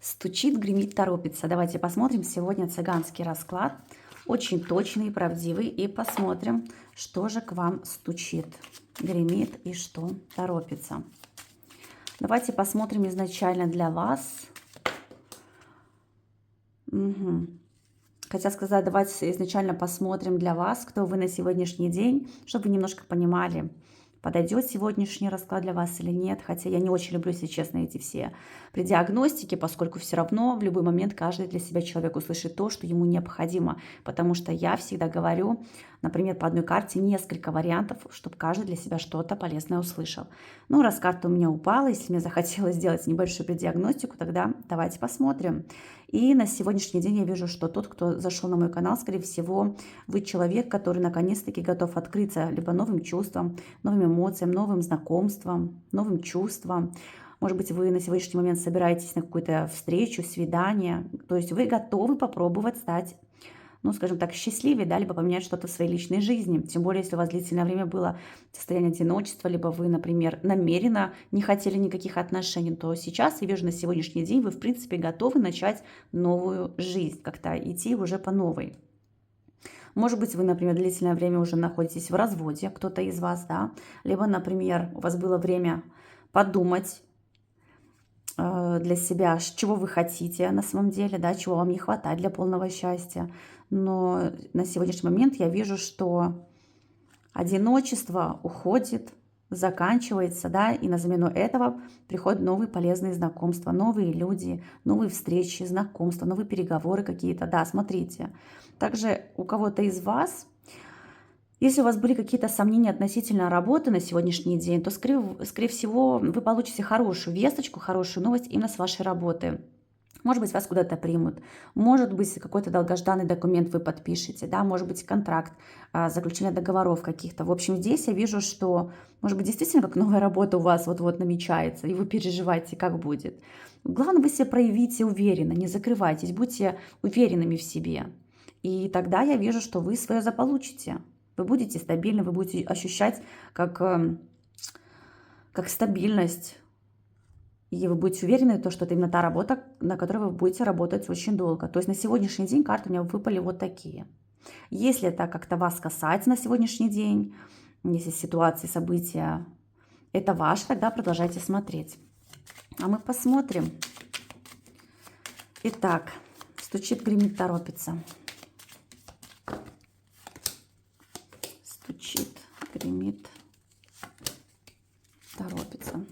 Стучит, гремит, торопится. Давайте посмотрим сегодня цыганский расклад. Очень точный, правдивый. И посмотрим, что же к вам стучит, гремит и что торопится. Давайте посмотрим изначально для вас. Хотя сказать, давайте изначально посмотрим для вас, кто вы на сегодняшний день, чтобы вы немножко понимали, подойдет сегодняшний расклад для вас или нет. Хотя я не очень люблю, если честно, эти все предиагностики, поскольку все равно в любой момент каждый для себя человек услышит то, что ему необходимо. Потому что я всегда говорю, например, по одной карте несколько вариантов, чтобы каждый для себя что-то полезное услышал. Ну, раз карта у меня упала, если мне захотелось сделать небольшую предиагностику, тогда давайте посмотрим. И на сегодняшний день я вижу, что тот, кто зашел на мой канал, скорее всего, вы человек, который наконец-таки готов открыться либо новым чувствам, новым эмоциям, новым знакомствам, новым чувствам. Может быть, вы на сегодняшний момент собираетесь на какую-то встречу, свидание. То есть вы готовы попробовать стать, ну, скажем так, счастливее, да, либо поменять что-то в своей личной жизни. Тем более, если у вас длительное время было состояние одиночества, либо вы, например, намеренно не хотели никаких отношений, то сейчас, я вижу, на сегодняшний день вы, в принципе, готовы начать новую жизнь, как-то идти уже по новой. Может быть, вы, например, длительное время уже находитесь в разводе, кто-то из вас, да, либо, например, у вас было время подумать для себя, чего вы хотите на самом деле, да, чего вам не хватает для полного счастья. Но на сегодняшний момент я вижу, что одиночество уходит, заканчивается, да, и на замену этого приходят новые полезные знакомства, новые люди, новые встречи, знакомства, новые переговоры какие-то. Да, смотрите. Также у кого-то из вас, если у вас были какие-то сомнения относительно работы на сегодняшний день, то, скорее всего, вы получите хорошую весточку, хорошую новость именно с вашей работы. Может быть, вас куда-то примут, может быть, какой-то долгожданный документ вы подпишете, да, может быть, контракт, заключение договоров каких-то. В общем, здесь я вижу, что, может быть, действительно, как новая работа у вас вот-вот намечается, и вы переживаете, как будет. Главное, вы себя проявите уверенно, не закрывайтесь, будьте уверенными в себе. И тогда я вижу, что вы свое заполучите. Вы будете стабильны, вы будете ощущать как стабильность. И вы будете уверены, что это именно та работа, на которой вы будете работать очень долго. То есть на сегодняшний день карты у меня выпали вот такие. Если это как-то вас касается на сегодняшний день, если ситуации, события, это ваше, тогда продолжайте смотреть. А мы посмотрим. Итак, стучит, гремит, торопится. Стучит, гремит, торопится.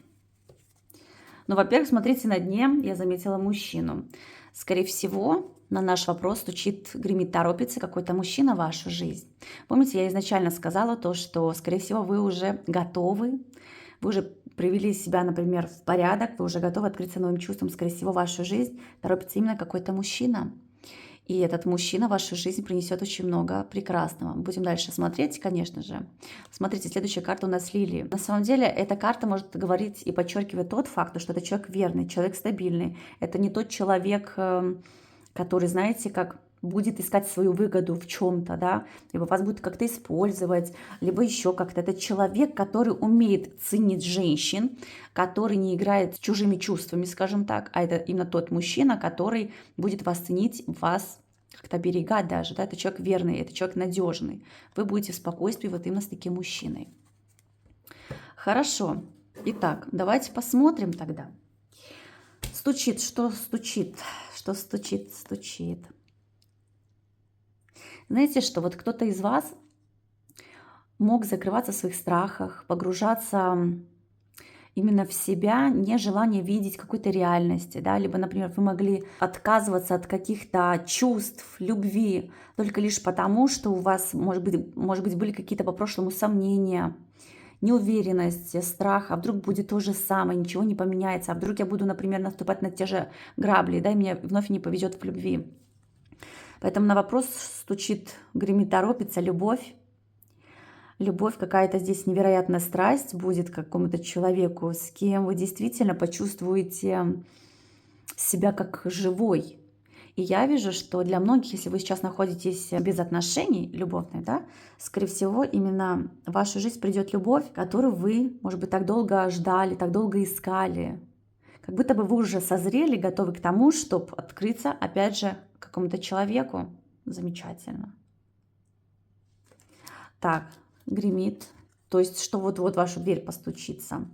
Ну, во-первых, смотрите, на дне я заметила мужчину. Скорее всего, на наш вопрос стучит, гремит, торопится какой-то мужчина в вашу жизнь. Помните, я изначально сказала то, что, скорее всего, вы уже готовы, вы уже привели себя, например, в порядок, вы уже готовы открыться новым чувствам. Скорее всего, в вашу жизнь торопится именно какой-то мужчина. И этот мужчина в вашу жизнь принесет очень много прекрасного. Будем дальше смотреть, конечно же. Смотрите, следующая карта у нас лилии. На самом деле, эта карта может говорить и подчеркивать тот факт, что это человек верный, человек стабильный. Это не тот человек, который, знаете, как будет искать свою выгоду в чем-то, да, либо вас будет как-то использовать, либо еще как-то. Это человек, который умеет ценить женщин, который не играет с чужими чувствами, скажем так, а это именно тот мужчина, который будет вас ценить, вас как-то оберегать даже, да, это человек верный, это человек надежный. Вы будете в спокойствии вот именно с таким мужчиной. Хорошо. Итак, давайте посмотрим тогда. Стучит, что стучит, что стучит, стучит. Знаете что, вот кто-то из вас мог закрываться в своих страхах, погружаться именно в себя, нежелание видеть какой-то реальности, да, либо, например, вы могли отказываться от каких-то чувств, любви, только лишь потому, что у вас, может быть, были какие-то по прошлому сомнения, неуверенность, страх, а вдруг будет то же самое, ничего не поменяется, а вдруг я буду, например, наступать на те же грабли, да, и мне вновь не повезет в любви. Поэтому на вопрос стучит, гремит, торопится любовь. Любовь какая-то здесь невероятная страсть будет к какому-то человеку, с кем вы действительно почувствуете себя как живой. И я вижу, что для многих, если вы сейчас находитесь без отношений любовных, да, скорее всего, именно в вашу жизнь придет любовь, которую вы, может быть, так долго ждали, так долго искали, Как будто бы вы уже созрели, готовы к тому, чтобы открыться, опять же, какому-то человеку. Замечательно. Так, гремит. То есть, что вот-вот в вашу дверь постучится.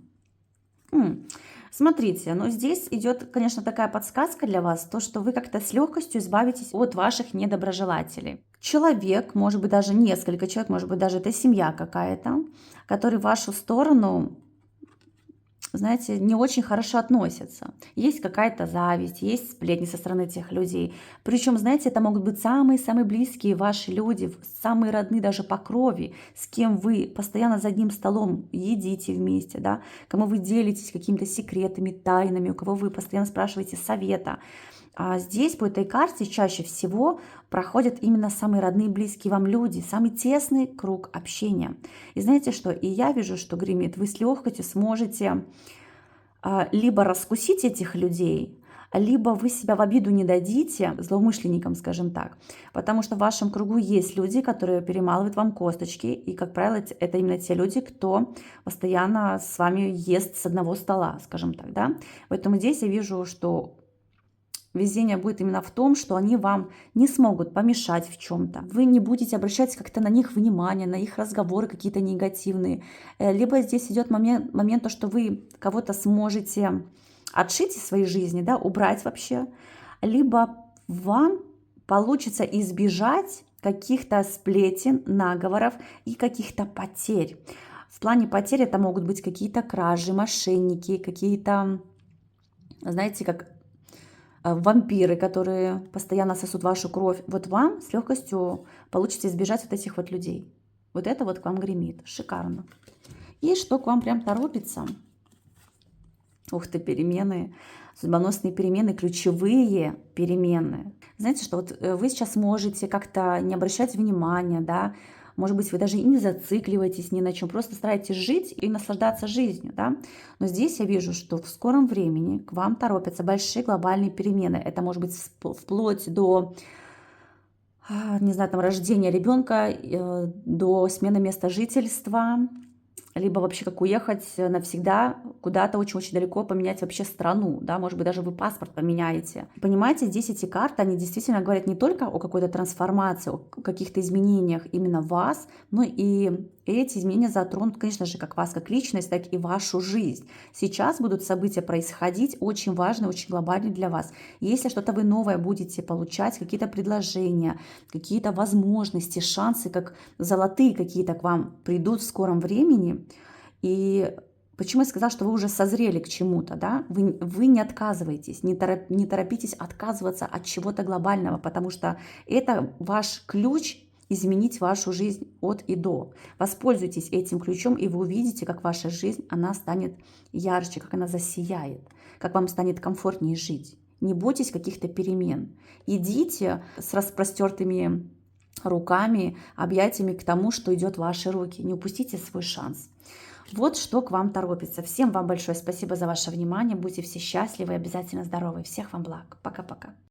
Смотрите, но здесь идет, конечно, такая подсказка для вас, то, что вы как-то с легкостью избавитесь от ваших недоброжелателей. Человек, может быть, даже несколько человек, может быть, даже это семья какая-то, который в вашу сторону, знаете, не очень хорошо относятся. Есть какая-то зависть, есть сплетни со стороны этих людей. Причем, знаете, это могут быть самые-самые близкие ваши люди, самые родные даже по крови, с кем вы постоянно за одним столом едите вместе, да, кому вы делитесь какими-то секретами, тайнами, у кого вы постоянно спрашиваете совета. А здесь по этой карте чаще всего проходят именно самые родные, близкие вам люди, самый тесный круг общения. И знаете что? И я вижу, что гремит, вы с легкостью сможете либо раскусить этих людей, либо вы себя в обиду не дадите злоумышленникам, скажем так. Потому что в вашем кругу есть люди, которые перемалывают вам косточки. И, как правило, это именно те люди, кто постоянно с вами ест с одного стола, скажем так. Да? Поэтому здесь я вижу, что везение будет именно в том, что они вам не смогут помешать в чем-то. Вы не будете обращать как-то на них внимание, на их разговоры какие-то негативные. Либо здесь идет момент то, что вы кого-то сможете отшить из своей жизни, да, убрать вообще. Либо вам получится избежать каких-то сплетен, наговоров и каких-то потерь. В плане потерь это могут быть какие-то кражи, мошенники, какие-то, знаете, как вампиры, которые постоянно сосут вашу кровь. Вот вам с легкостью получится избежать вот этих вот людей. Вот это вот к вам гремит. Шикарно. И что к вам прям торопится? Ух ты, перемены, судьбоносные перемены, ключевые перемены. Знаете, что вот вы сейчас можете как-то не обращать внимания, да, может быть, вы даже и не зацикливаетесь ни на чем, просто стараетесь жить и наслаждаться жизнью, да. Но здесь я вижу, что в скором времени к вам торопятся большие глобальные перемены. Это может быть вплоть до, не знаю, там, рождения ребенка, до смены места жительства, либо вообще как уехать навсегда куда-то очень-очень далеко, поменять вообще страну, да, может быть, даже вы паспорт поменяете. Понимаете, здесь эти карты, они действительно говорят не только о какой-то трансформации, о каких-то изменениях именно вас, но и эти изменения затронут, конечно же, как вас, как личность, так и вашу жизнь. Сейчас будут события происходить очень важные, очень глобальные для вас. Если что-то вы новое будете получать, какие-то предложения, какие-то возможности, шансы, как золотые какие-то к вам придут в скором времени. И почему я сказала, что вы уже созрели к чему-то, да? Вы не отказываетесь, не торопитесь отказываться от чего-то глобального, потому что это ваш ключ изменить вашу жизнь от и до. Воспользуйтесь этим ключом, и вы увидите, как ваша жизнь, она станет ярче, как она засияет, как вам станет комфортнее жить. Не бойтесь каких-то перемен. Идите с распростертыми руками, объятиями к тому, что идет в ваши руки. Не упустите свой шанс. Вот что к вам торопится. Всем вам большое спасибо за ваше внимание. Будьте все счастливы и обязательно здоровы. Всех вам благ. Пока-пока.